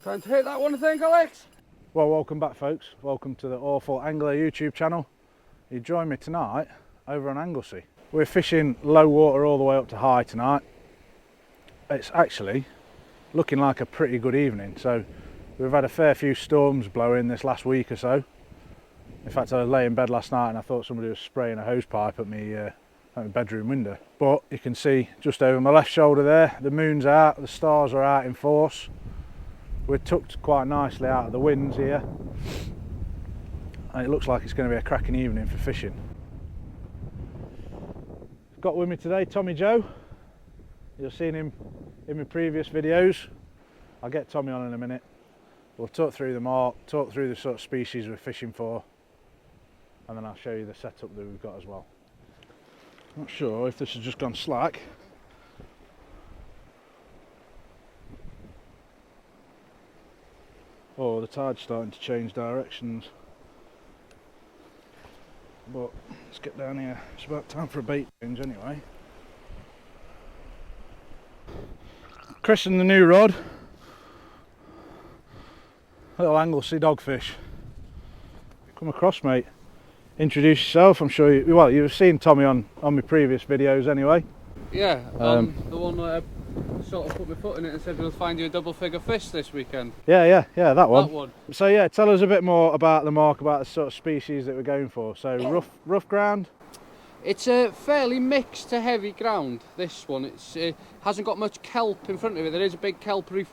Trying to hit that one, I think, Alex. Well, welcome back, folks. Welcome to the Awful Angler YouTube channel. You join me tonight over on Anglesey. We're fishing low water all the way up to high tonight. It's actually looking like a pretty good evening. So we've had a fair few storms blowing this last week or so. In fact, I lay in bed last night and I thought somebody was spraying a hose pipe at my bedroom window. But you can see just over my left shoulder there, the moon's out, the stars are out in force. We're tucked quite nicely out of the winds here. And it looks like it's going to be a cracking evening for fishing. Got with me today Tomm Joe. You've seen him in my previous videos. I'll get Tommy on in a minute. We'll talk through the mark, talk through the sort of species we're fishing for, and then I'll show you the setup that we've got as well. Not sure if this has just gone slack. Oh, the tide's starting to change directions. But let's get down here. It's about time for a bait change anyway. Christen the new rod. Little Anglesey dogfish. Come across, mate. Introduce yourself. I'm sure you, well, you've seen Tommy on my previous videos anyway. Yeah, the one that I sort of put my foot in it and said we'll find you a double figure fish this weekend. Yeah, that one. That one. So yeah, tell us a bit more about the mark, about the sort of species that we're going for. So rough ground. It's a fairly mixed to heavy ground, this one. It hasn't got much kelp in front of it. There is a big kelp reef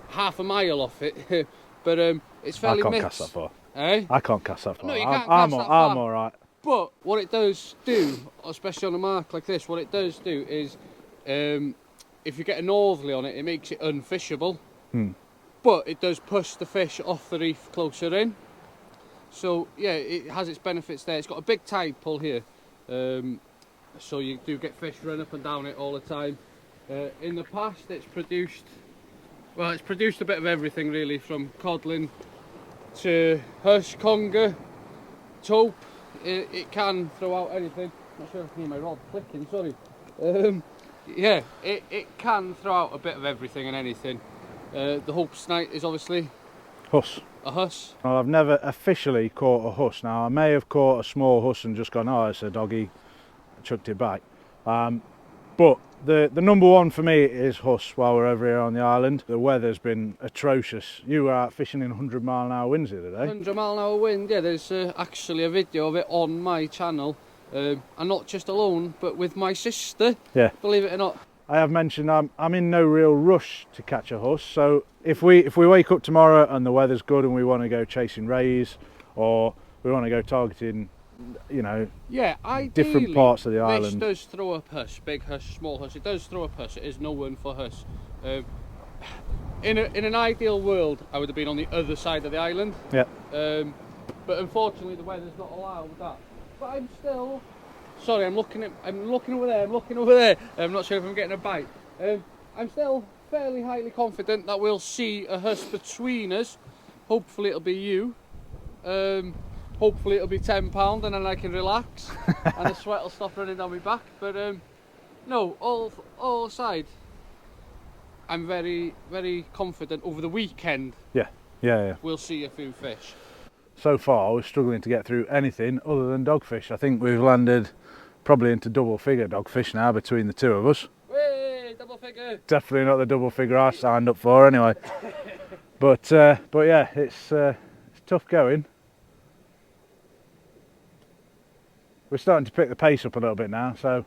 half a mile off it, but it's fairly mixed. I can't cast that far. Eh? I can't cast that far. No, you can't cast that far. I'm alright. But what it does do, especially on a mark like this, what it does do is, if you get a northerly on it, it makes it unfishable. But it does push the fish off the reef closer in. So yeah, it has its benefits there. It's got a big tide pull here. So you do get fish run up and down it all the time. In the past it's produced a bit of everything really, from codling to huss, conger, taupe. It can throw out anything. Not sure if I can hear my rod clicking, sorry. Yeah, it can throw out a bit of everything and anything. The hope snipe is obviously Huss. a huss. Well, I've never officially caught a huss. Now I may have caught a small huss and just gone, oh, it's a doggy, chucked it back. But the number one for me is huss while we're over here on the island. The weather's been atrocious. You were out fishing in 100-mile-an-hour winds the other day. 100-mile-an-hour wind, yeah, there's actually a video of it on my channel. And not just alone, but with my sister, yeah. Believe it or not. I have mentioned I'm in no real rush to catch a huss, so if we wake up tomorrow and the weather's good and we want to go chasing rays, or we want to go targeting, you know, yeah, different parts of the island. This does throw up huss, big huss, small huss. It does throw up huss. It is no one for huss. In an ideal world, I would have been on the other side of the island. Yeah. But unfortunately, the weather's not allowed that. But I'm still. Sorry, I'm looking over there. I'm not sure if I'm getting a bite. I'm still fairly highly confident that we'll see a huss between us. Hopefully it'll be you. Hopefully it'll be £10 and then I can relax and the sweat will stop running down my back. But no, all aside, I'm very, very confident over the weekend. Yeah. We'll see a few fish. So far we're struggling to get through anything other than dogfish. I think we've landed probably into double figure dogfish now between the two of us. Hey, double figure! Definitely not the double figure I signed up for anyway. But yeah, it's tough going. We're starting to pick the pace up a little bit now, so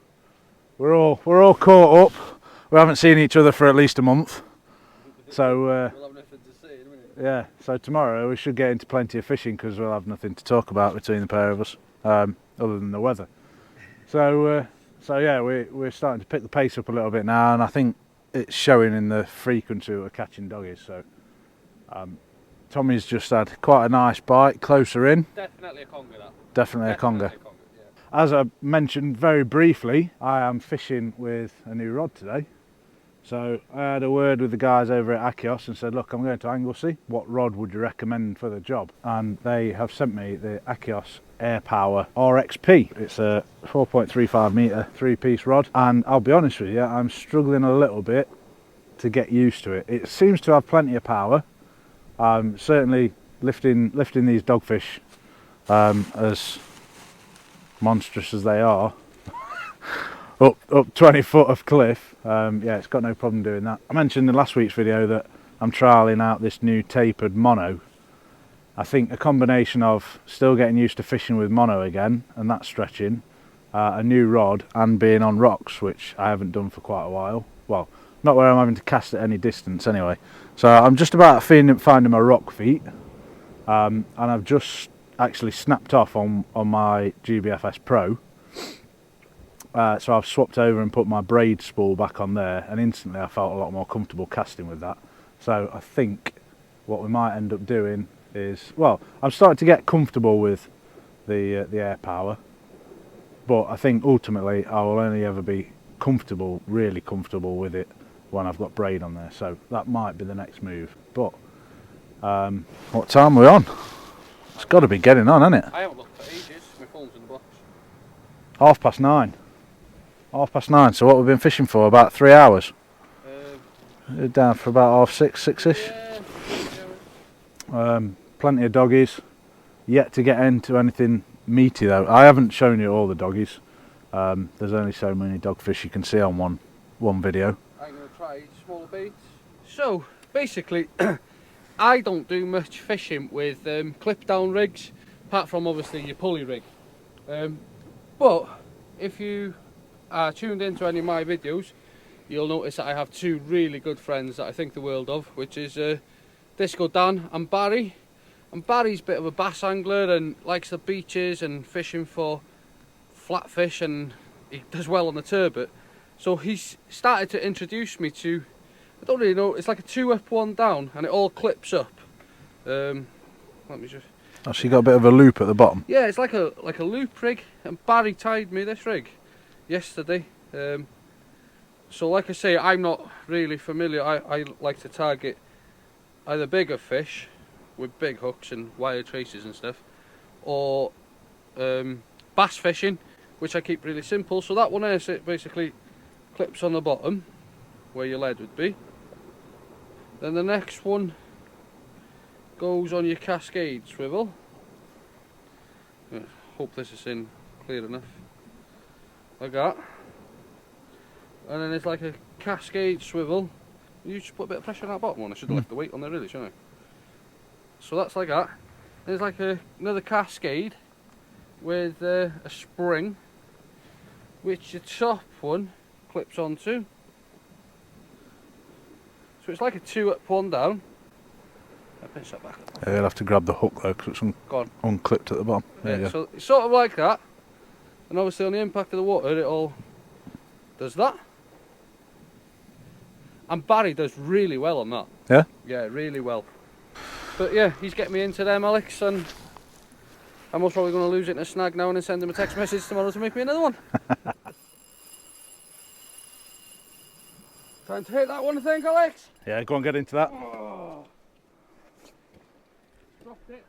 we're all caught up. We haven't seen each other for at least a month. So we'll have nothing to say in a minute. Yeah, so tomorrow we should get into plenty of fishing because we'll have nothing to talk about between the pair of us, other than the weather. So yeah, we're starting to pick the pace up a little bit now, and I think it's showing in the frequency we're catching doggies. So Tommy's just had quite a nice bite, closer in. Definitely a conger, that. Definitely a conger. Yeah. As I mentioned very briefly, I am fishing with a new rod today. So I had a word with the guys over at Akios and said, look, I'm going to Anglesey. What rod would you recommend for the job? And they have sent me the Akios Airpower RXP. It's a 4.35 metre 3-piece rod. And I'll be honest with you, I'm struggling a little bit to get used to it. It seems to have plenty of power, Certainly lifting these dogfish, as monstrous as they are, up 20 foot of cliff, yeah, it's got no problem doing that. I mentioned in last week's video that I'm trialling out this new tapered mono. I think a combination of still getting used to fishing with mono again, and that stretching, a new rod, and being on rocks, which I haven't done for quite a while. Well, not where I'm having to cast at any distance anyway. So I'm just about finding my rock feet, and I've just actually snapped off on my GBFS Pro. So I've swapped over and put my braid spool back on there, and instantly I felt a lot more comfortable casting with that. So I think what we might end up doing is, well, I'm starting to get comfortable with the Airpower, but I think ultimately I will only ever be comfortable, really comfortable with it when I've got braid on there. So that might be the next move. But what time are we on? It's got to be getting on, hasn't it? I haven't looked for ages. My phone's in the box. 9:30. 9:30. So what we've been fishing for, about 3 hours. We're down for about 6:30ish. Yeah. Plenty of doggies. Yet to get into anything meaty though. I haven't shown you all the doggies. There's only so many dogfish you can see on one video. I'm going to try smaller baits. So basically, I don't do much fishing with clip down rigs, apart from obviously your pulley rig. But if you are tuned into any of my videos, you'll notice that I have two really good friends that I think the world of, which is Disco Dan and Barry. And Barry's a bit of a bass angler and likes the beaches and fishing for flatfish, and he does well on the turbot. So he's started to introduce me to, I don't really know, it's like a 2 up 1 down, and it all clips up. Let me just... Oh, so you got a bit of a loop at the bottom? Yeah, it's like a loop rig, and Barry tied me this rig yesterday. So like I say, I'm not really familiar. I like to target either bigger fish with big hooks and wire traces and stuff, or bass fishing, which I keep really simple. So that one there, so it basically clips on the bottom where your lead would be. Then the next one goes on your cascade swivel. Hope this is in clear enough. Like that. And then it's like a cascade swivel. You just put a bit of pressure on that bottom one. I should have left the weight on there really, shouldn't I? So that's like that. There's like another cascade with a spring, which the top one clips onto. So it's like a 2 up 1 down. I'll pinch that back up. Yeah, you'll have to grab the hook though, because it's unclipped at the bottom. Yeah, so it's sort of like that. And obviously on the impact of the water, it all does that. And Barry does really well on that. Yeah? Yeah, really well. But yeah, he's getting me into them, Alex, and I'm most probably going to lose it in a snag now and send him a text message tomorrow to make me another one. Trying to hit that one, I think, Alex? Yeah, go on, get into that. Oh. Dropped it.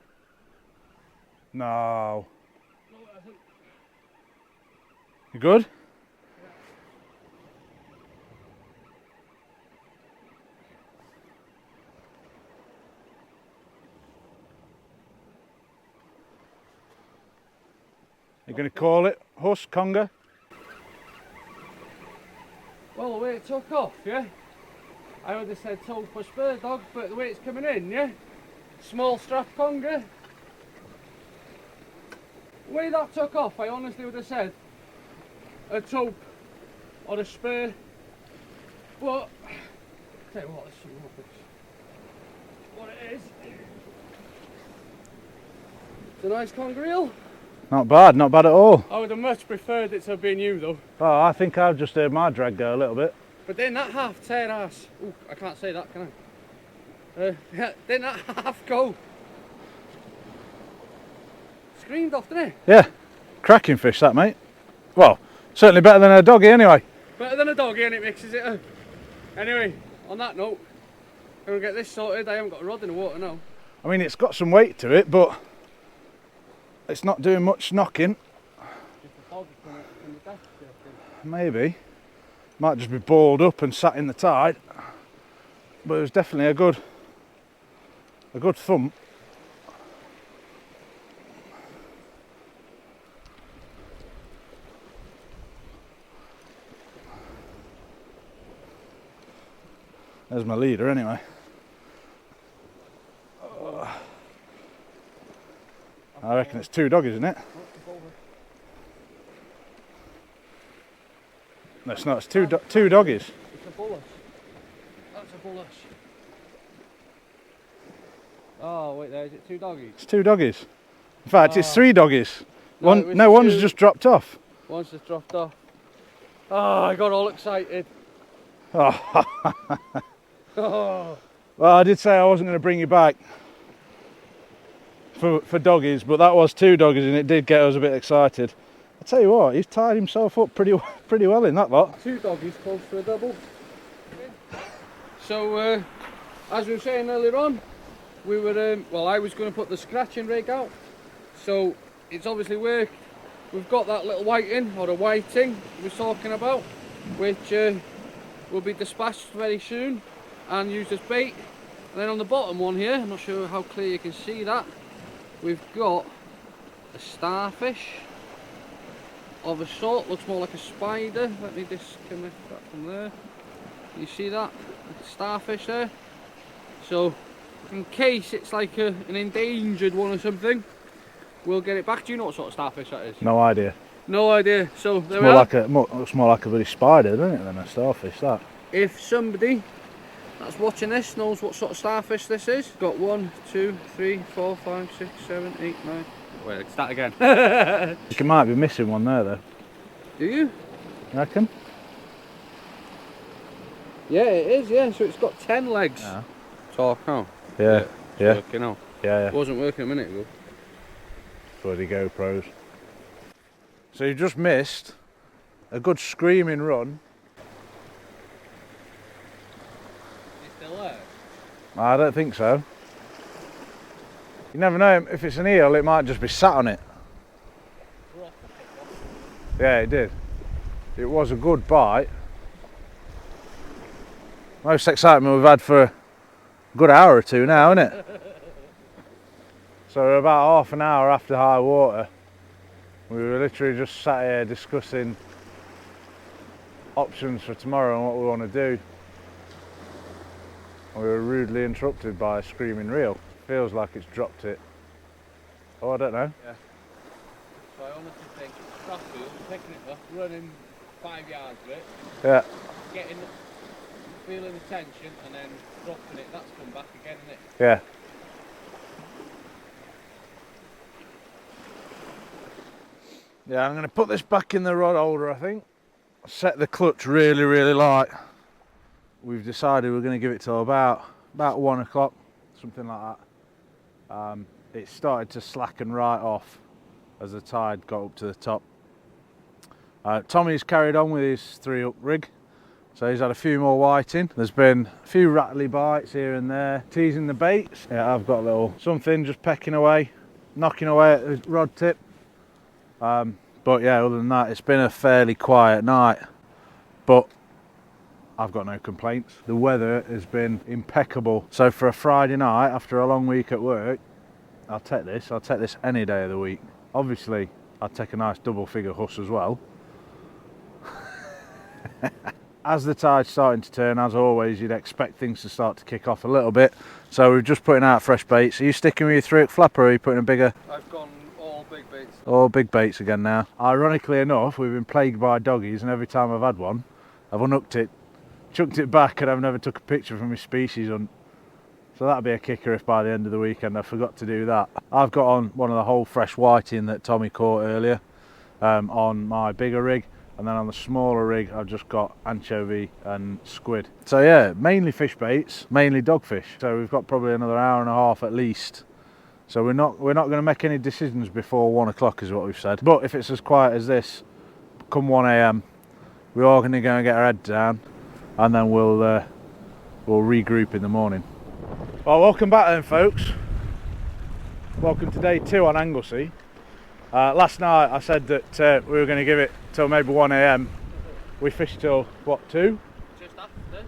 No. You good? You're going to call it huss, conger? Well, the way it took off, yeah? I would have said toe for spur dog, but the way it's coming in, yeah? Small strap conger. The way that took off, I honestly would have said a taupe or a spur. But, tell you what, let's see what it is. It's a nice conger reel. Not bad at all. I would have much preferred it to have been you though. Oh, I think I've just heard my drag go a little bit. But then that half tear ass. Ooh, I can't say that, can I? Yeah, then that half go. Screamed off, didn't it? Yeah, cracking fish that, mate. Well, certainly better than a doggy anyway. Better than a doggy, and it mixes it up. Anyway, on that note, I'm going to get this sorted. I haven't got a rod in the water now. I mean, it's got some weight to it, but it's not doing much knocking. Maybe. Might just be balled up and sat in the tide. But it was definitely a good a good thump. There's my leader anyway. I reckon it's 2 doggies, isn't it? No, it's not. It's two doggies. It's a bullish. That's a bullish. Oh, wait there. Is it 2 doggies? It's 2 doggies. In fact, it's 3 doggies. No, one's just dropped off. One's just dropped off. Oh, I got all excited. Oh. Oh. Well, I did say I wasn't going to bring you back for doggies, but that was 2 doggies and it did get us a bit excited. I tell you what, he's tied himself up pretty well in that lot. 2 doggies close for a double. So, as we were saying earlier on, we were, well, I was going to put the scratching rig out. So, it's obviously worked. We've got that little whiting, or a whiting we were talking about, which will be dispatched very soon and used as bait. And then on the bottom one here, I'm not sure how clear you can see that, we've got a starfish of a sort, looks more like a spider. Let me disconnect that from there. You see that? Starfish there. So, in case it's like an endangered one or something, we'll get it back. Do you know what sort of starfish that is? No idea. No idea. So, there looks more like a bloody spider, doesn't it, than a starfish, that. If somebody that's watching this knows what sort of starfish this is, got 1, 2, 3, 4, 5, 6, 7, 8, 9. Wait, let's start again. You might be missing one there though. Do you? You reckon? Yeah, it is, yeah. So it's got 10 legs. Yeah. Talk now. Yeah. Yeah. Working out. Yeah. It wasn't working a minute ago. Bloody GoPros. So you just missed a good screaming run. It's still there? I don't think so. You never know, if it's an eel, it might just be sat on it. Yeah, it did. It was a good bite. Most excitement we've had for a good hour or 2 now, isn't it? So we're about half an hour after high water. We were literally just sat here discussing options for tomorrow and what we want to do. And we were rudely interrupted by a screaming reel. Feels like it's dropped it. Oh, I don't know. Yeah. So I honestly think Crosby picking it up, running 5 yards with it. Yeah. Feeling the tension and then dropping it. That's come back again, isn't it? Yeah. Yeah, I'm going to put this back in the rod holder, I think. Set the clutch really, really light. We've decided we're going to give it till about 1 o'clock, something like that. It started to slacken right off as the tide got up to the top. Tommy's carried on with his 3-up rig, so he's had a few more whiting. There's been a few rattly bites here and there, teasing the baits. Yeah, I've got a little something just pecking away, knocking away at the rod tip. But yeah, other than that, it's been a fairly quiet night, but I've got no complaints. The weather has been impeccable. So for a Friday night after a long week at work, I'll take this any day of the week. Obviously, I'd take a nice double figure huss as well. As the tide's starting to turn, as always, you'd expect things to start to kick off a little bit. So we're just putting out fresh baits. Are you sticking with your 3-hook flapper, or are you putting a bigger? I've gone all big baits. All big baits again now. Ironically enough, we've been plagued by doggies, and every time I've had one, I've unhooked it, chucked it back, and I've never took a picture from my species hunt. So that'd be a kicker if by the end of the weekend I forgot to do that. I've got on one of the whole fresh whiting that Tommy caught earlier on my bigger rig, and then on the smaller rig I've just got anchovy and squid. So yeah, mainly fish baits, mainly dogfish. So we've got probably another hour and a half at least. So we're not going to make any decisions before 1 o'clock is what we've said. But if it's as quiet as this, come 1 AM, we are going to go and get our head down, and then we'll regroup in the morning. Well, welcome back then, folks. Welcome to day 2 on Anglesey. Last night I said that we were going to give it till maybe 1 AM. We fished till what, 2? Just after.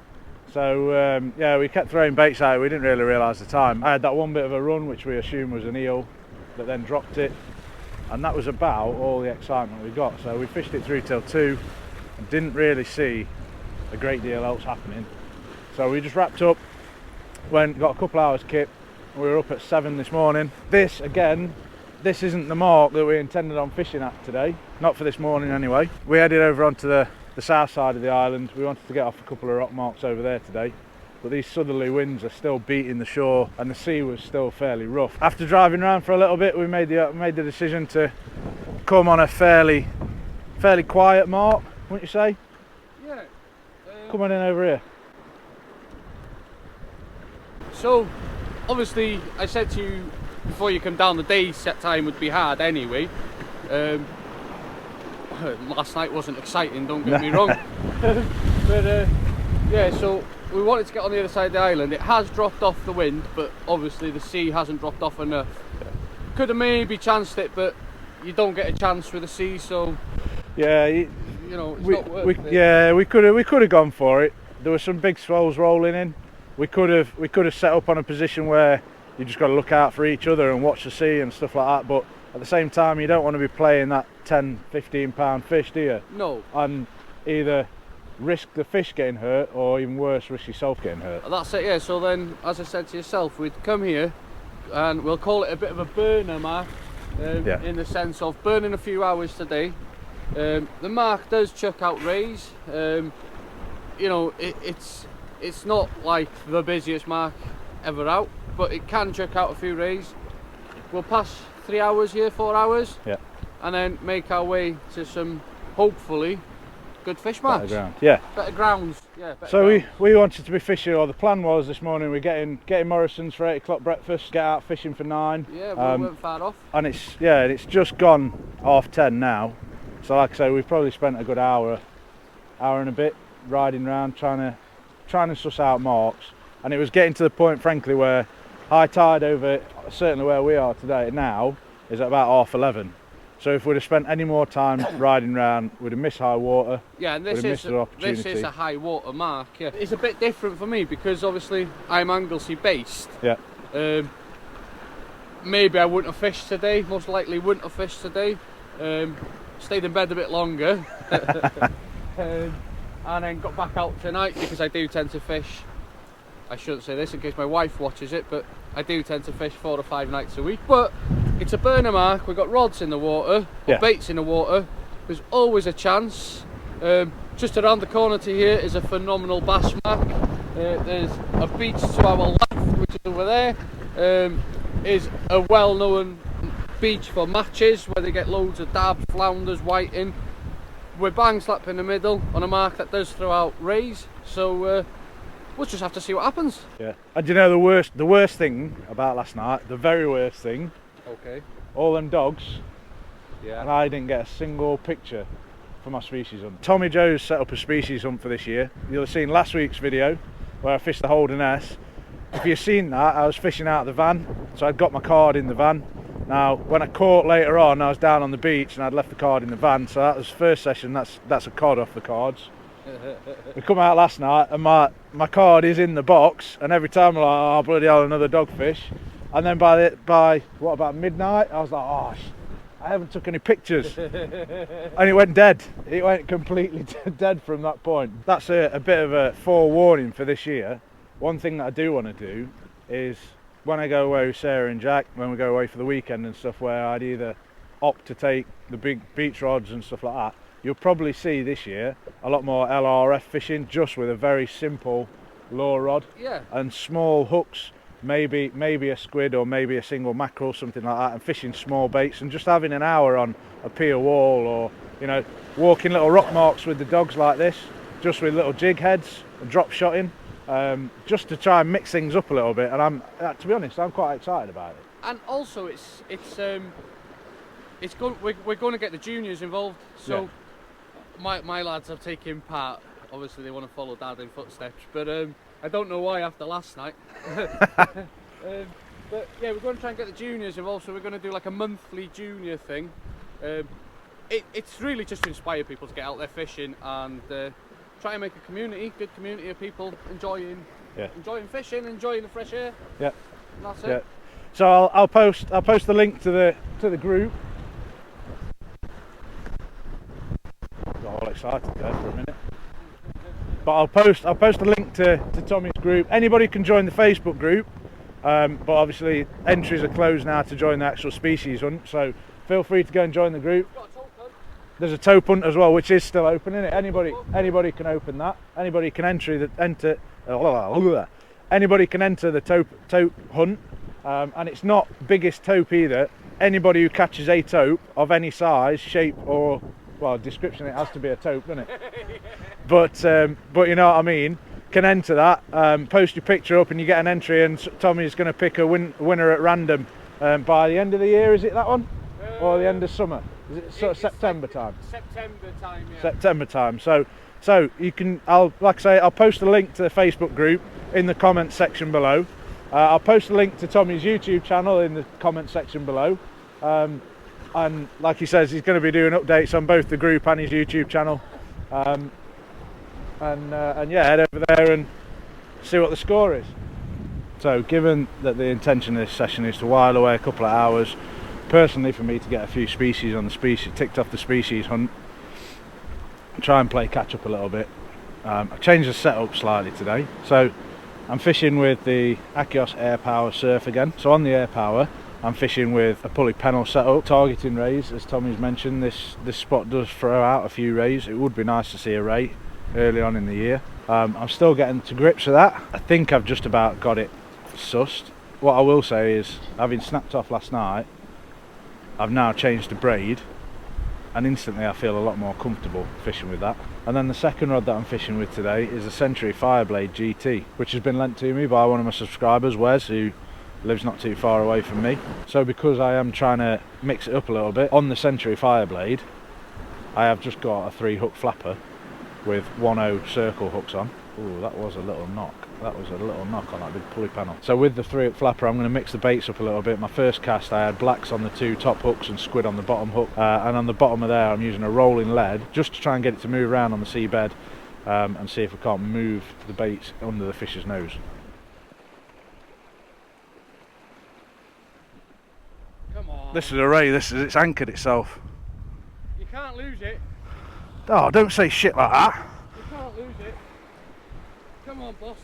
So yeah, we kept throwing baits out. We didn't really realise the time. I had that one bit of a run which we assumed was an eel, but then dropped it, and that was about all the excitement we got. So we fished it through till 2 and didn't really see a great deal else happening. So we just wrapped up, got a couple hours kip. We were up at 7 this morning. This again, this isn't the mark that we intended on fishing at today, not for this morning anyway. We headed over onto the south side of the island. We wanted to get off a couple of rock marks over there today, but these southerly winds are still beating the shore and the sea was still fairly rough. After driving around for a little bit, we made the decision to come on a fairly quiet mark, wouldn't you say? Yeah. Come on in over here. So, obviously, I said to you before you come down, the day set time would be hard anyway. Last night wasn't exciting, don't get me wrong. But yeah, so we wanted to get on the other side of the island. It has dropped off the wind, but obviously the sea hasn't dropped off enough. Could have maybe chanced it, but you don't get a chance with the sea, so yeah, you know, it's not worth it. Yeah, we could have gone for it. There were some big swells rolling in. We could have set up on a position where you just got to look out for each other and watch the sea and stuff like that, but at the same time you don't want to be playing that 10-15 pound fish, do you? No. And either risk the fish getting hurt or even worse, risk yourself getting hurt. That's it, yeah. So then, as I said to yourself, we'd come here and we'll call it a bit of a burner mark, in the sense of burning a few hours today. The mark does chuck out rays. You know, it's not like the busiest mark ever out, but it can chuck out a few rays. We'll pass 3 hours here, 4 hours, yeah, and then make our way to some, hopefully, good fish marks. Better ground. Yeah. Better grounds. Yeah. Better So grounds. we wanted to be fishing, or the plan was this morning we're getting Morrison's for 8 o'clock breakfast, get out fishing for 9. Yeah, we weren't far off. And it's just gone 10:30 now. So like I say, we've probably spent a good hour and a bit riding around trying to suss out marks. And it was getting to the point, frankly, where high tide over, certainly where we are today now, is at about 11:30. So if we'd have spent any more time riding around, we'd have missed high water. Yeah, and this is a high water mark. Yeah, it's a bit different for me because obviously I'm Anglesey based. Yeah. Maybe I wouldn't have fished today. Most likely wouldn't have fished today. Stayed in bed a bit longer, and then got back out tonight because I do tend to fish. I shouldn't say this in case my wife watches it, but I do tend to fish 4 or 5 nights a week. But it's a burner mark. We've got rods in the water, or baits in the water. There's always a chance. Just around the corner to here is a phenomenal bass mark. There's a beach to our left, which is over there. Is a well-known beach for matches where they get loads of dabs, flounders, whiting. We're bang slap in the middle on a mark that does throw out rays. So we'll just have to see what happens. Yeah. And you know the worst thing about last night, the very worst thing. Okay. All them dogs. Yeah. And I didn't get a single picture for my species hunt. Tomm Joe's set up a species hunt for this year. You'll have seen last week's video where I fished the Holden S. If you've seen that, I was fishing out of the van, so I'd got my card in the van. Now, when I caught later on, I was down on the beach and I'd left the card in the van, so that was first session. That's a cod off the cards. We come out last night and my card is in the box, and every time I'm like, oh bloody hell, another dogfish. And then by what, about midnight, I was like, oh, I haven't took any pictures. And it went dead. It went completely dead from that point. That's a bit of a forewarning for this year. One thing that I do want to do is when I go away with Sarah and Jack, when we go away for the weekend and stuff, where I'd either opt to take the big beach rods and stuff like that, you'll probably see this year a lot more LRF fishing, just with a very simple lure rod. Yeah. And small hooks, maybe a squid or maybe a single mackerel, something like that, and fishing small baits and just having an hour on a pier wall, or you know, walking little rock marks with the dogs like this, just with little jig heads and drop shotting. Just to try and mix things up a little bit, and I'm to be honest, I'm quite excited about it. And also, we're going to get the juniors involved. So my lads have taken part. Obviously, they want to follow Dad in footsteps, but I don't know why after last night. But yeah, we're going to try and get the juniors involved. So we're going to do like a monthly junior thing. It's really just to inspire people to get out there fishing and try and make a community, good community of people enjoying fishing, enjoying the fresh air. Yeah. And that's it. So I'll post the link to the group. Got all excited there for a minute. But I'll post the link to Tommy's group. Anybody can join the Facebook group, but obviously entries are closed now to join the actual species hunt. So feel free to go and join the group. There's a taupe hunt as well, which is still open, isn't it? Anybody can open that. Anybody can enter. Anybody can enter the taupe hunt, and it's not biggest taupe either. Anybody who catches a taupe of any size, shape, or description, it has to be a taupe, doesn't it? But you know what I mean. Can enter that. Post your picture up, and you get an entry. And Tommy's going to pick a winner at random by the end of the year. Is it that one, or the end of summer? Is it sort of September time? September time, yeah. September time. So you can. I'll post a link to the Facebook group in the comments section below. I'll post a link to Tommy's YouTube channel in the comment section below. And like he says, he's going to be doing updates on both the group and his YouTube channel. And yeah, head over there and see what the score is. So given that the intention of this session is to while away a couple of hours, personally for me to get a few species on the ticked off the species hunt, try and play catch up a little bit. I've changed the setup slightly today. So I'm fishing with the Akios Airpower surf again. So on the Airpower, I'm fishing with a pulley pennel setup, targeting rays. As Tommy's mentioned, this spot does throw out a few rays. It would be nice to see a ray early on in the year. I'm still getting to grips with that. I think I've just about got it sussed. What I will say is, having snapped off last night, I've now changed to braid, and instantly I feel a lot more comfortable fishing with that. And then the second rod that I'm fishing with today is a Century Fireblade GT, which has been lent to me by one of my subscribers, Wes, who lives not too far away from me. So because I am trying to mix it up a little bit, on the Century Fireblade I have just got a 3-hook flapper with 1/0 circle hooks on. Ooh, that was a little knock. That was a little knock on that big pulley panel. So with the 3-hook flapper, I'm going to mix the baits up a little bit. My first cast I had blacks on the 2 top hooks and squid on the bottom hook, and on the bottom of there I'm using a rolling lead just to try and get it to move around on the seabed, and see if we can't move the baits under the fish's nose. Come on. This is a ray. It's anchored itself. You can't lose it. Oh, don't say shit like that. You can't lose it. Come on, boss.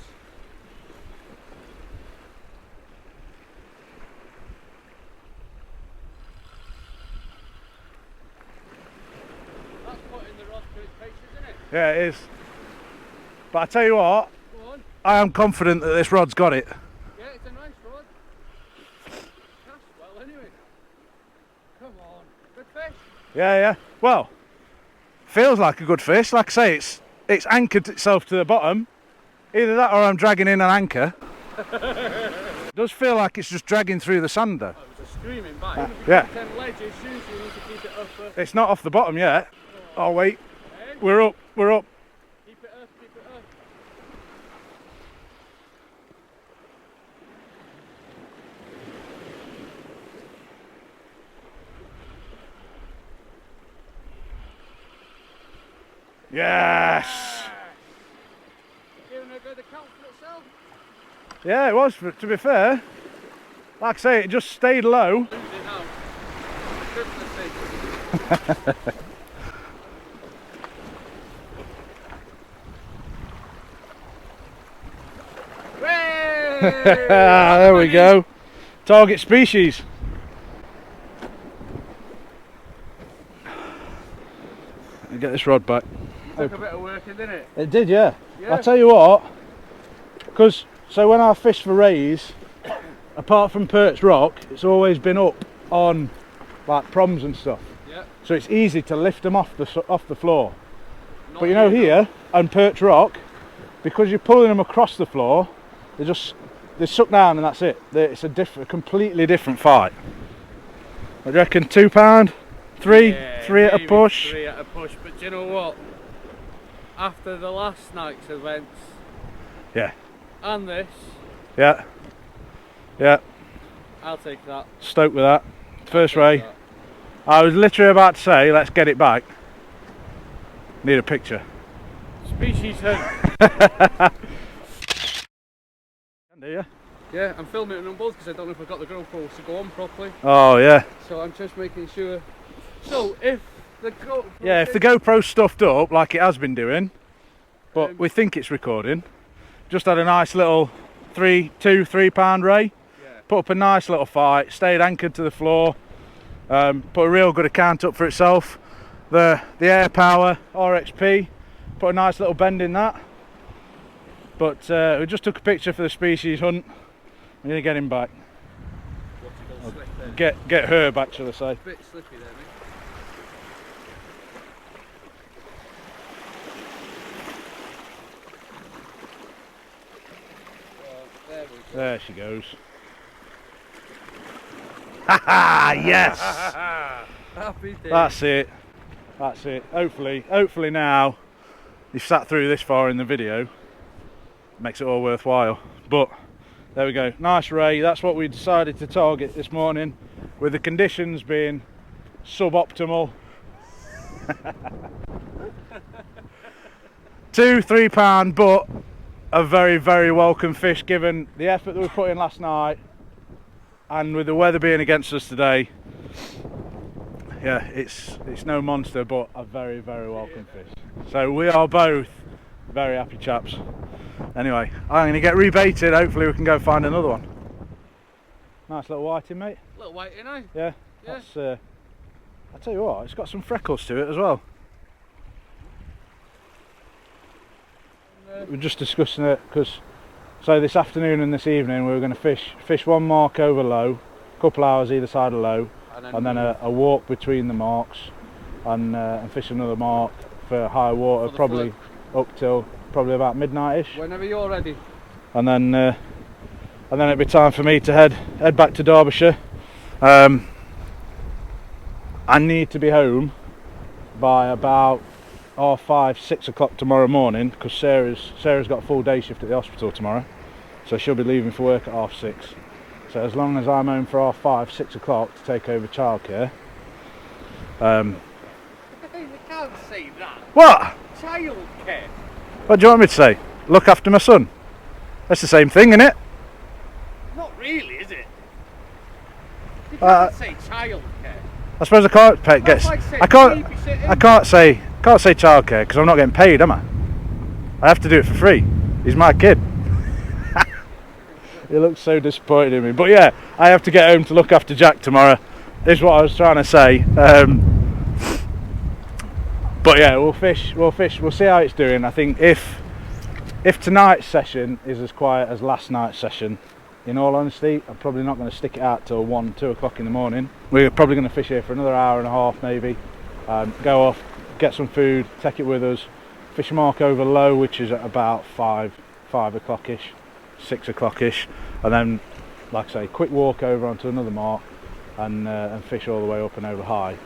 That's putting the rod to its paces, isn't it? Yeah, it is. But I tell you what, Go on. I am confident that this rod's got it. Yeah, it's a nice rod. Cast well, anyway. Come on. Good fish. Yeah. Well, feels like a good fish. Like I say, it's anchored itself to the bottom. Either that or I'm dragging in an anchor. It does feel like it's just dragging through the sand though. Oh, it was a screaming bite. Yeah. 10 ledges, usually you need to keep it up. It's not off the bottom yet. Oh wait, we're up. Keep it up, keep it up. Yes. Giving a good account for itself. Yeah, it was. To be fair, like I say, it just stayed low. Lose it now. Christmas season. There we go. Target species. Let me get this rod back. Took a bit of work, didn't it? It did, yeah. Yeah. I'll tell you what, because so when I fish for rays, apart from perched rock, it's always been up on like proms and stuff. Yeah. So it's easy to lift them off the floor. Not But you know here, on perched rock, because you're pulling them across the floor, they suck down and that's it. It's a completely different fight. I reckon £2, three at a push. 3 at a push, but do you know what? After the last night's events, Yeah. and this, Yeah. I'll take that. Stoked with that. First ray. I was literally about to say, let's get it back. Need a picture. Species hunt. Do you? Yeah, I'm filming it on both because I don't know if I got the GoPro to go on properly. Oh yeah. So I'm just making sure. So if the GoPro... Yeah, if the GoPro's stuffed up like it has been doing, but we think it's recording. Just had a nice little 3 pound ray. Yeah. Put up a nice little fight, stayed anchored to the floor. Put a real good account up for itself. The Airpower RXP, put a nice little bend in that. But we just took a picture for the species hunt. I'm gonna get him back. Get her back, shall I say? Bit slippy there, mate. There we go. There she goes. Haha, yes! Happy day. That's it. That's it. Hopefully now you've sat through this far in the video. Makes it all worthwhile. But there we go. Nice ray. That's what we decided to target this morning, with the conditions being suboptimal. 2-3 pound, but a very welcome fish given the effort that we put in last night, and with the weather being against us today. Yeah, it's no monster, but a very welcome fish. So we are both very happy chaps. Anyway, I'm going to get rebaited. Hopefully we can go find another one. Nice little whiting, mate. Little whiting, eh? Yeah. Yeah. That's, I tell you what, it's got some freckles to it as well. We're just discussing it because, so this afternoon and this evening we were going to fish one mark over low, a couple hours either side of low, and then a walk between the marks, and fish another mark for high water, probably flood. Up till probably about midnight-ish. Whenever you're ready. And then it'd be time for me to head back to Derbyshire. I need to be home by about 5-6 o'clock tomorrow morning, because Sarah's got a full day shift at the hospital tomorrow, so she'll be leaving for work at 6:30. So as long as I'm home for 5-6 o'clock to take over childcare. You can't say that. What? Childcare. What do you want me to say? Look after my son. That's the same thing, isn't it? Not really, is it? You can't say childcare. I suppose I can't pay. I can't say childcare because I'm not getting paid, am I? I have to do it for free. He's my kid. He looks so disappointed in me. But yeah, I have to get home to look after Jack tomorrow. Is what I was trying to say. But yeah, we'll fish. We'll see how it's doing. I think if tonight's session is as quiet as last night's session, in all honesty, I'm probably not going to stick it out till 1-2 o'clock in the morning. We're probably going to fish here for another hour and a half maybe. Go off, get some food, take it with us, fish a mark over low, which is at about 5 o'clock-ish, 6 o'clock-ish, and then, like I say, quick walk over onto another mark and fish all the way up and over high,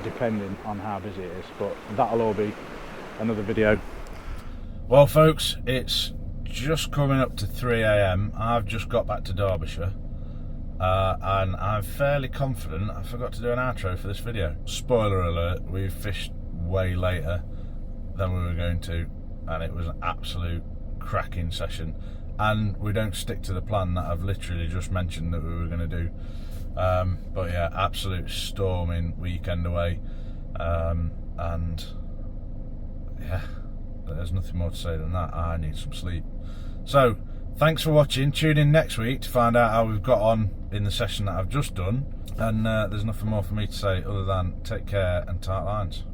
depending on how busy it is. But that'll all be another video. Well folks, it's just coming up to 3 AM. I've just got back to Derbyshire, and I'm fairly confident I forgot to do an outro for this video. Spoiler alert, we fished way later than we were going to, and it was an absolute cracking session, and we don't stick to the plan that I've literally just mentioned that we were going to do. But yeah, absolute storming weekend away, and yeah, there's nothing more to say than that. I need some sleep. So thanks for watching. Tune in next week to find out how we've got on in the session that I've just done, and there's nothing more for me to say other than take care and tight lines.